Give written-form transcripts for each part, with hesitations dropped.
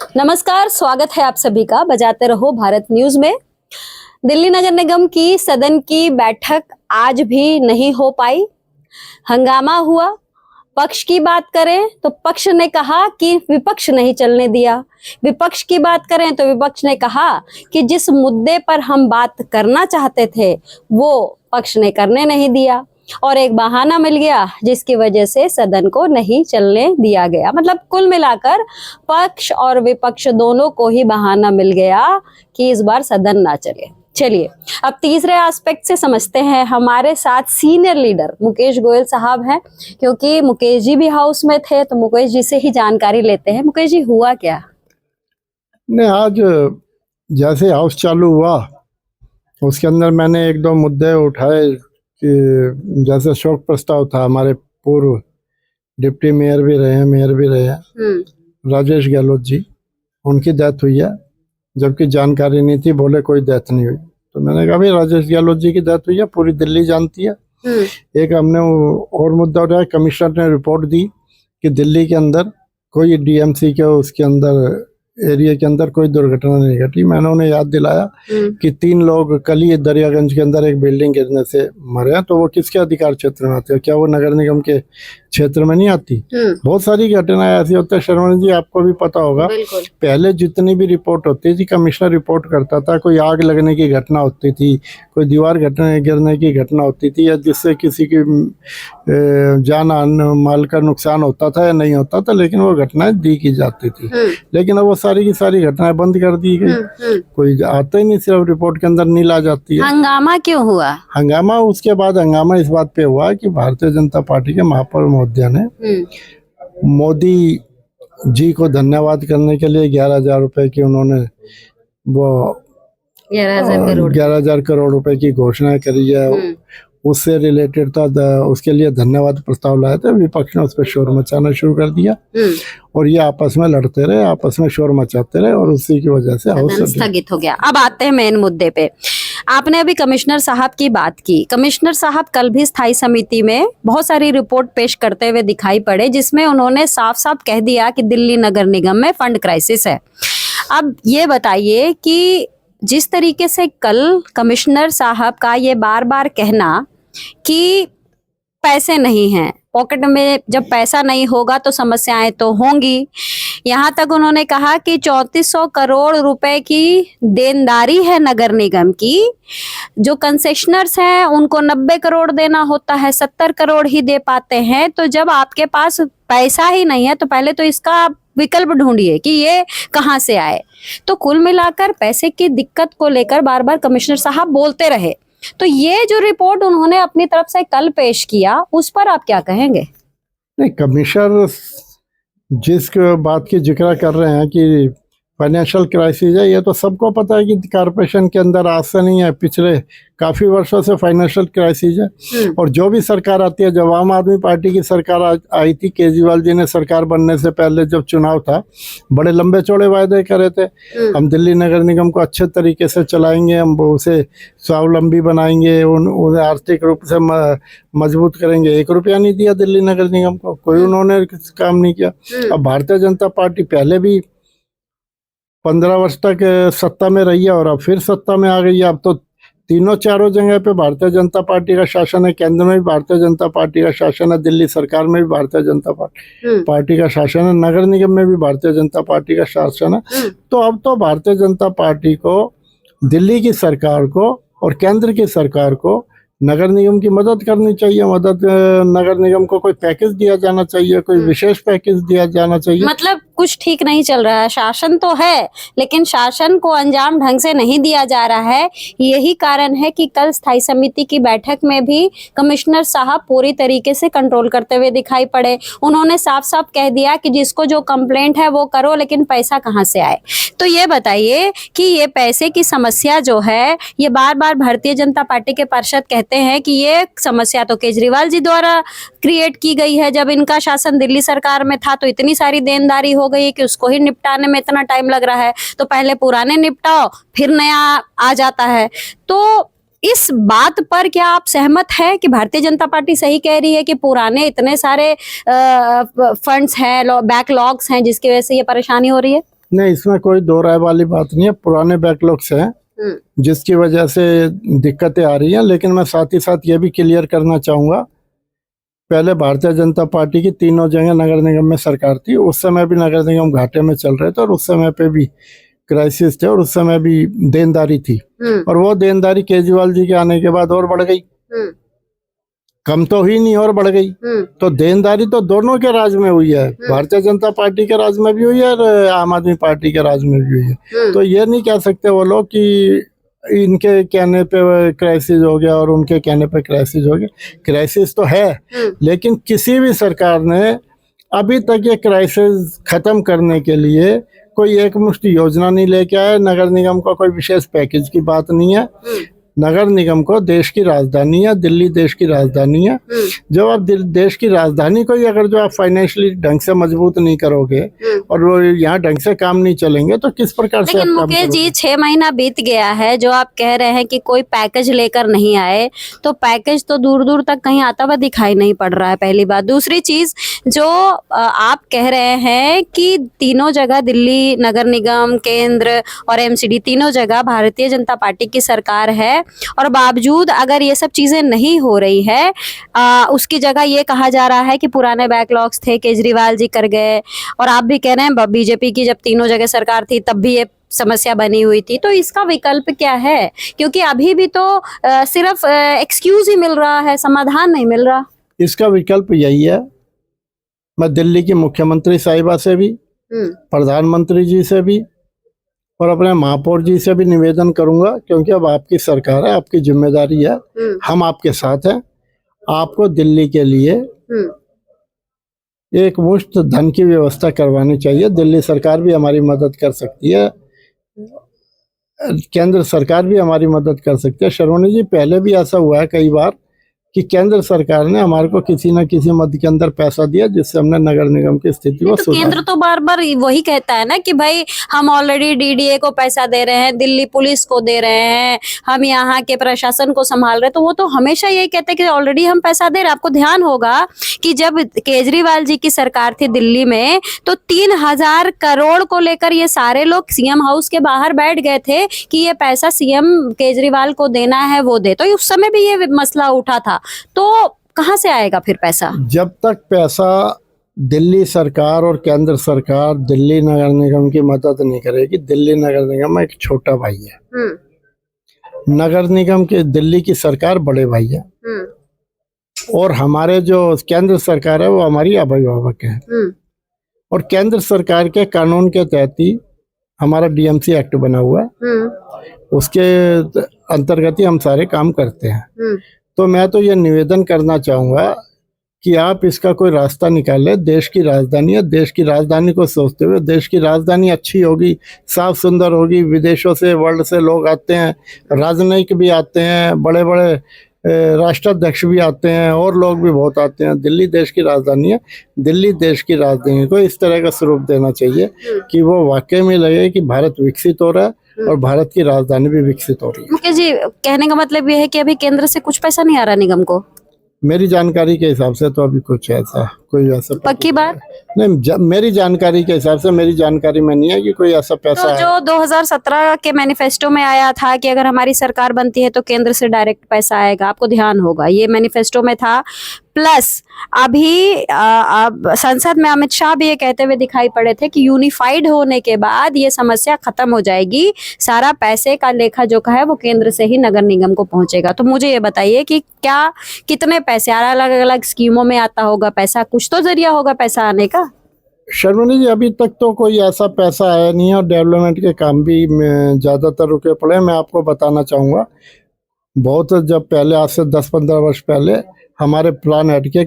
नमस्कार, स्वागत है आप सभी का बजाते रहो भारत न्यूज में। दिल्ली नगर निगम की सदन की बैठक आज भी नहीं हो पाई, हंगामा हुआ। पक्ष की बात करें तो पक्ष ने कहा कि विपक्ष नहीं चलने दिया, विपक्ष की बात करें तो विपक्ष ने कहा कि जिस मुद्दे पर हम बात करना चाहते थे वो पक्ष ने करने नहीं दिया और एक बहाना मिल गया जिसकी वजह से सदन को नहीं चलने दिया गया। मतलब कुल मिलाकर पक्ष और विपक्ष दोनों को ही बहाना मिल गया कि इस बार सदन ना चले। चलिए अब तीसरे एस्पेक्ट से समझते हैं। हमारे साथ सीनियर लीडर मुकेश गोयल साहब हैं, क्योंकि मुकेश जी भी हाउस में थे तो मुकेश जी से ही जानकारी लेते हैं। मुकेश जी, हुआ क्या? नहीं, आज जैसे हाउस चालू हुआ उसके अंदर मैंने एक दो मुद्दे उठाए कि जैसे शोक प्रस्ताव था। हमारे पूर्व डिप्टी मेयर भी रहे हैं, मेयर भी रहे हैं, राजेश गहलोत जी, उनकी डेथ हुई है, जबकि जानकारी नहीं थी। बोले कोई डेथ नहीं हुई, तो मैंने कहा भाई राजेश गहलोत जी की डेथ हुई है, पूरी दिल्ली जानती है। एक हमने और मुद्दा उठाया, कमिश्नर ने रिपोर्ट दी कि दिल्ली के अंदर कोई डीएमसी के उसके अंदर एरिया के अंदर कोई दुर्घटना नहीं घटी। मैंने उन्हें याद दिलाया कि 3 लोग कल ही दरियागंज के अंदर एक बिल्डिंग गिरने से मरे हैं, तो वो किसके अधिकार क्षेत्र में आते हैं? क्या वो नगर निगम के क्षेत्र में नहीं आती? बहुत सारी घटनाएं ऐसी होती है। शर्मा जी, आपको भी पता होगा, पहले जितनी भी रिपोर्ट होती थी कमिश्नर रिपोर्ट करता था। कोई आग लगने की घटना होती थी, कोई दीवार गिरने की घटना होती थी, या जिससे किसी की जान माल का नुकसान होता था या नहीं होता था, लेकिन वो घटनाएं दी की जाती थी। लेकिन अब वो सारी की सारी घटनाएं बंद कर दी गई, कोई आता ही नहीं, सिर्फ रिपोर्ट के अंदर नील आ जाती है। हंगामा क्यों हुआ? हंगामा उसके बाद हंगामा इस बात पे हुआ कि भारतीय जनता पार्टी के महापौर महोदय ने मोदी जी को धन्यवाद करने के लिए 11,000 रुपए की उन्होंने वो 11,000 करोड़ रुपए की घोषणा करी है। उससे रिलेटेड था, उसके लिए धन्यवाद प्रस्ताव लाए थे। विपक्ष ने उस पर शोर मचाना शुरू कर दिया और ये आपस में लड़ते रहे, आपस में शोर मचाते रहे और उसी की वजह से हाउस स्थगित हो गया। अब आते हैं मेन मुद्दे पे। आपने अभी कमिश्नर साहब की बात की। कमिश्नर साहब कल भी स्थायी समिति में बहुत सारी रिपोर्ट पेश करते हुए दिखाई पड़े, जिसमें उन्होंने साफ साफ कह दिया कि दिल्ली नगर निगम में फंड क्राइसिस है। अब ये बताइए कि जिस तरीके से कल कमिश्नर साहब का ये बार बार कहना कि पैसे नहीं हैं पॉकेट में, जब पैसा नहीं होगा तो समस्याएं तो होंगी। यहाँ तक उन्होंने कहा कि 3400 करोड़ रुपए की देनदारी है नगर निगम की। जो कंसेशनर्स हैं उनको 90 करोड़ देना होता है, 70 करोड़ ही दे पाते हैं। तो जब आपके पास पैसा ही नहीं है तो पहले तो इसका विकल्प ढूंढिए कि ये कहाँ से आए। तो कुल मिलाकर पैसे की दिक्कत को लेकर बार बार कमिश्नर साहब बोलते रहे। तो ये जो रिपोर्ट उन्होंने अपनी तरफ से कल पेश किया, उस पर आप क्या कहेंगे? नहीं, कमिश्नर जिस बात की जिक्र कर रहे हैं कि फाइनेंशियल क्राइसिस है, ये तो सबको पता है कि कॉर्पोरेशन के अंदर आज से नहीं है, पिछले काफ़ी वर्षों से फाइनेंशियल क्राइसिस है। और जो भी सरकार आती है, जब आम आदमी पार्टी की सरकार आई थी, केजरीवाल जी ने सरकार बनने से पहले जब चुनाव था, बड़े लंबे चौड़े वायदे करे थे। हम दिल्ली नगर निगम को अच्छे तरीके से चलाएंगे, हम उसे स्वावलंबी बनाएंगे, उन्हें आर्थिक रूप से मजबूत करेंगे। 1 रुपया नहीं दिया दिल्ली नगर निगम को, कोई उन्होंने काम नहीं किया। अब भारतीय जनता पार्टी पहले भी 15 वर्ष तक सत्ता में रही है और अब फिर सत्ता में आ गई है। अब तो तीनों चारों जगह पे भारतीय जनता पार्टी का शासन है। केंद्र में भी भारतीय जनता पार्टी का शासन है, दिल्ली सरकार में भी भारतीय जनता पार्टी का शासन है, नगर निगम में भी भारतीय जनता पार्टी का शासन है। तो अब तो भारतीय जनता पार्टी को, दिल्ली की सरकार को और केंद्र की सरकार को नगर निगम की मदद करनी चाहिए। नगर निगम को कोई पैकेज दिया जाना चाहिए, कोई विशेष पैकेज दिया जाना चाहिए। मतलब कुछ ठीक नहीं चल रहा है, शासन तो है लेकिन शासन को अंजाम ढंग से नहीं दिया जा रहा है। यही कारण है कि कल स्थायी समिति की बैठक में भी कमिश्नर साहब पूरी तरीके से कंट्रोल करते हुए दिखाई पड़े। उन्होंने साफ साफ कह दिया कि जिसको जो कंप्लेंट है वो करो, लेकिन पैसा कहाँ से आए। तो ये बताइए कि ये पैसे की समस्या जो है, ये बार बार भारतीय जनता पार्टी के पार्षद कहते हैं कि ये समस्या तो केजरीवाल जी द्वारा क्रिएट की गई है। जब इनका शासन दिल्ली सरकार में था तो इतनी सारी देनदारी हो गई कि उसको ही निपटाने में इतना टाइम लग रहा है, तो पहले पुराने निपटाओ फिर नया आ जाता है। तो इस बात पर क्या आप सहमत है कि भारतीय जनता पार्टी सही कह रही है कि पुराने इतने सारे फंड्स हैं, बैकलॉग्स हैं, जिसकी वजह से ये परेशानी हो रही है? नहीं, इसमें कोई दो राय वाली बात नहीं है। पुराने बैकलॉग्स हैं जिसकी वजह से दिक्कतें आ रही हैं, लेकिन मैं साथ ही साथ ये भी क्लियर करना चाहूँगा, पहले भारतीय जनता पार्टी की तीनों जगह नगर निगम में सरकार थी, उस समय भी नगर निगम घाटे में चल रहे थे और उस समय पे भी क्राइसिस थे और उस समय भी देनदारी थी, और वो देनदारी केजरीवाल जी के आने के बाद और बढ़ गई, कम तो हुई नहीं और बढ़ गई। तो देनदारी तो दोनों के राज में हुई है, भारतीय जनता पार्टी के राज में भी हुई है और आम आदमी पार्टी के राज में भी हुई है। तो ये नहीं कह सकते वो लोग कि इनके कहने पे क्राइसिस हो गया और उनके कहने पे क्राइसिस हो गया। क्राइसिस तो है, लेकिन किसी भी सरकार ने अभी तक ये क्राइसिस खत्म करने के लिए कोई एकमुश्त योजना नहीं लेके आया। नगर निगम का कोई विशेष पैकेज की बात नहीं है। नगर निगम को देश की राजधानी है, दिल्ली देश की राजधानी है। जब आप देश की राजधानी को ही अगर जो आप फाइनेंशियली ढंग से मजबूत नहीं करोगे और वो यहाँ ढंग से काम नहीं चलेंगे तो किस प्रकार से लेकिन मुकेश जी 6 महीना बीत गया है, जो आप कह रहे हैं कि कोई पैकेज लेकर नहीं आए, तो पैकेज तो दूर दूर तक कहीं आता हुआ दिखाई नहीं पड़ रहा है, पहली बात। दूसरी चीज जो आप कह रहे हैं कि तीनों जगह दिल्ली नगर निगम, केंद्र और एमसीडी तीनों जगह भारतीय जनता पार्टी की सरकार है, और बावजूद अगर ये सब चीजें नहीं हो रही है, उसकी जगह ये कहा जा रहा है कि पुराने बैकलॉग्स थे, केजरीवाल जी कर गए, और आप भी कह रहे हैं बीजेपी की जब तीनों जगह सरकार थी तब भी ये समस्या बनी हुई थी। तो इसका विकल्प क्या है? क्योंकि अभी भी तो सिर्फ एक्सक्यूज ही मिल रहा है, समाधान नहीं मिल रहा। इसका विकल्प यही है, मैं दिल्ली की मुख्यमंत्री साहिबा से भी, प्रधानमंत्री जी से भी और अपने महापौर जी से भी निवेदन करूंगा, क्योंकि अब आपकी सरकार है, आपकी जिम्मेदारी है, हम आपके साथ हैं। आपको दिल्ली के लिए एक मुश्त धन की व्यवस्था करवानी चाहिए। दिल्ली सरकार भी हमारी मदद कर सकती है, केंद्र सरकार भी हमारी मदद कर सकती है। शर्मणी जी, पहले भी ऐसा हुआ है कई बार कि केंद्र सरकार ने हमारे को किसी न किसी मद के अंदर पैसा दिया जिससे हमने नगर निगम की स्थिति को तो केंद्र तो बार बार वही कहता है ना कि भाई हम ऑलरेडी डीडीए को पैसा दे रहे हैं, दिल्ली पुलिस को दे रहे हैं, हम यहाँ के प्रशासन को संभाल रहे हैं। तो वो तो हमेशा यही कहते हैं कि ऑलरेडी हम पैसा दे रहे हैं। आपको ध्यान होगा कि जब केजरीवाल जी की सरकार थी दिल्ली में, तो 3000 करोड़ को लेकर ये सारे लोग सीएम हाउस के बाहर बैठ गए थे कि ये पैसा सीएम केजरीवाल को देना है, वो दे। तो उस समय भी ये मसला उठा था, तो कहां से आएगा फिर पैसा? जब तक पैसा दिल्ली सरकार और केंद्र सरकार दिल्ली नगर निगम की मदद नहीं करेगी, दिल्ली नगर निगम एक छोटा भाई है, नगर निगम के दिल्ली की सरकार बड़े भाई है, और हमारे जो केंद्र सरकार है वो हमारी अभिभावक है, और केंद्र सरकार के कानून के तहत ही हमारा डीएमसी एक्ट बना हुआ है, उसके अंतर्गत ही हम सारे काम करते हैं। तो मैं तो ये निवेदन करना चाहूँगा कि आप इसका कोई रास्ता निकालें। देश की राजधानी है, देश की राजधानी को सोचते हुए, देश की राजधानी अच्छी होगी, साफ सुंदर होगी, विदेशों से, वर्ल्ड से लोग आते हैं, राजनयिक भी आते हैं, बड़े बड़े राष्ट्राध्यक्ष भी आते हैं और लोग भी बहुत आते हैं। दिल्ली देश की राजधानी है, दिल्ली देश की राजधानी को इस तरह का स्वरूप देना चाहिए कि वो वाकई में लगे कि भारत विकसित हो रहा है और भारत की राजधानी भी विकसित हो रही है। मुकेश जी, कहने का मतलब ये है कि अभी केंद्र से कुछ पैसा नहीं आ रहा निगम को? मेरी जानकारी के हिसाब से तो अभी कुछ ऐसा कोई ऐसा पक्की बात नहीं, मेरी जानकारी के हिसाब से, मेरी जानकारी में नहीं है कि कोई ऐसा पैसा तो जो 2017 के मैनिफेस्टो में आया था कि अगर हमारी सरकार बनती है तो केंद्र से डायरेक्ट पैसा आएगा, आपको ध्यान होगा ये मैनिफेस्टो में था। प्लस अभी संसद में अमित शाह भी ये कहते हुए दिखाई पड़े थे कि यूनिफाइड होने के बाद ये समस्या खत्म हो जाएगी, सारा पैसे का लेखा जोखा है वो केंद्र से ही नगर निगम को पहुंचेगा। तो मुझे ये बताइए कि क्या कितने पैसे अलग अलग स्कीमों में आता होगा पैसा, कुछ तो जरिया होगा पैसा आने का? शर्मणी जी, अभी तक तो कोई ऐसा पैसा आया नहीं है और डेवलपमेंट के काम भी ज़्यादातर रुके पड़े हैं। मैं आपको बताना चाहूँगा, बहुत जब पहले, आज से 10-15 वर्ष पहले हमारे प्लान हेड के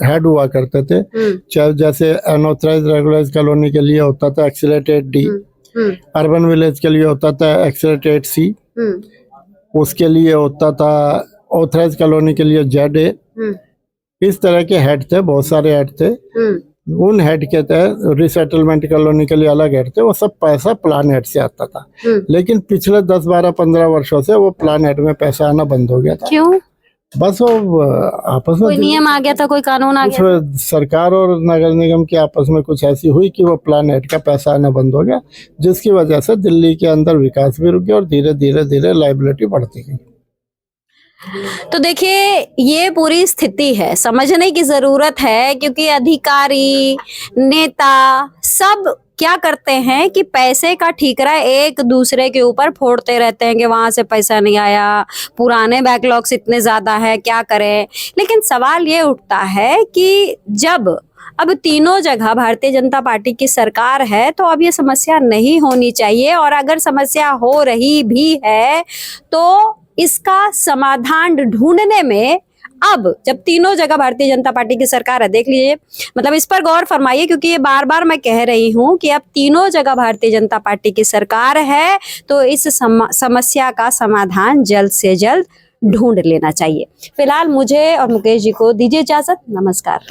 हेड हुआ करते थे, चाहे जैसे अनऑथराइज्ड रेगुलराइज्ड कॉलोनी के लिए होता था एक्सीलरेटेड डी, अर्बन विलेज के लिए होता था एक्सीलरेटेड सी, उसके लिए होता था ऑथराइज्ड कॉलोनी के लिए ZA। इस तरह के हेड थे, बहुत सारे हेड थे। उन हेड के तहत रिसेटलमेंट कॉलोनी के लिए अलग हेड थे, वो सब पैसा प्लान हेड से आता था। लेकिन पिछले 10, 12, 15 वर्षों से वो प्लान हेड में पैसा आना बंद हो गया था। क्यों? बस वो आपस कोई में नियम आ गया था, कोई कानून आ गया था? कुछ सरकार और नगर निगम की आपस में कुछ ऐसी हुई कि वो प्लानेट का पैसा आना बंद हो गया, जिसकी वजह से दिल्ली के अंदर विकास भी रुक गया और धीरे धीरे धीरे लाइबिलिटी बढ़ती गई। तो देखिए ये पूरी स्थिति है, समझने की जरूरत है, क्योंकि अधिकारी, नेता सब क्या करते हैं कि पैसे का ठीकरा एक दूसरे के ऊपर फोड़ते रहते हैं कि वहां से पैसा नहीं आया, पुराने बैकलॉग्स इतने ज्यादा है, क्या करें। लेकिन सवाल ये उठता है कि जब अब तीनों जगह भारतीय जनता पार्टी की सरकार है तो अब ये समस्या नहीं होनी चाहिए, और अगर समस्या हो रही भी है तो इसका समाधान ढूंढने में अब जब तीनों जगह भारतीय जनता पार्टी की सरकार है, देख लीजिए, मतलब इस पर गौर फरमाइए, क्योंकि ये बार बार मैं कह रही हूं कि अब तीनों जगह भारतीय जनता पार्टी की सरकार है तो इस समस्या का समाधान जल्द से जल्द ढूंढ लेना चाहिए। फिलहाल मुझे और मुकेश जी को दीजिए इजाजत। नमस्कार।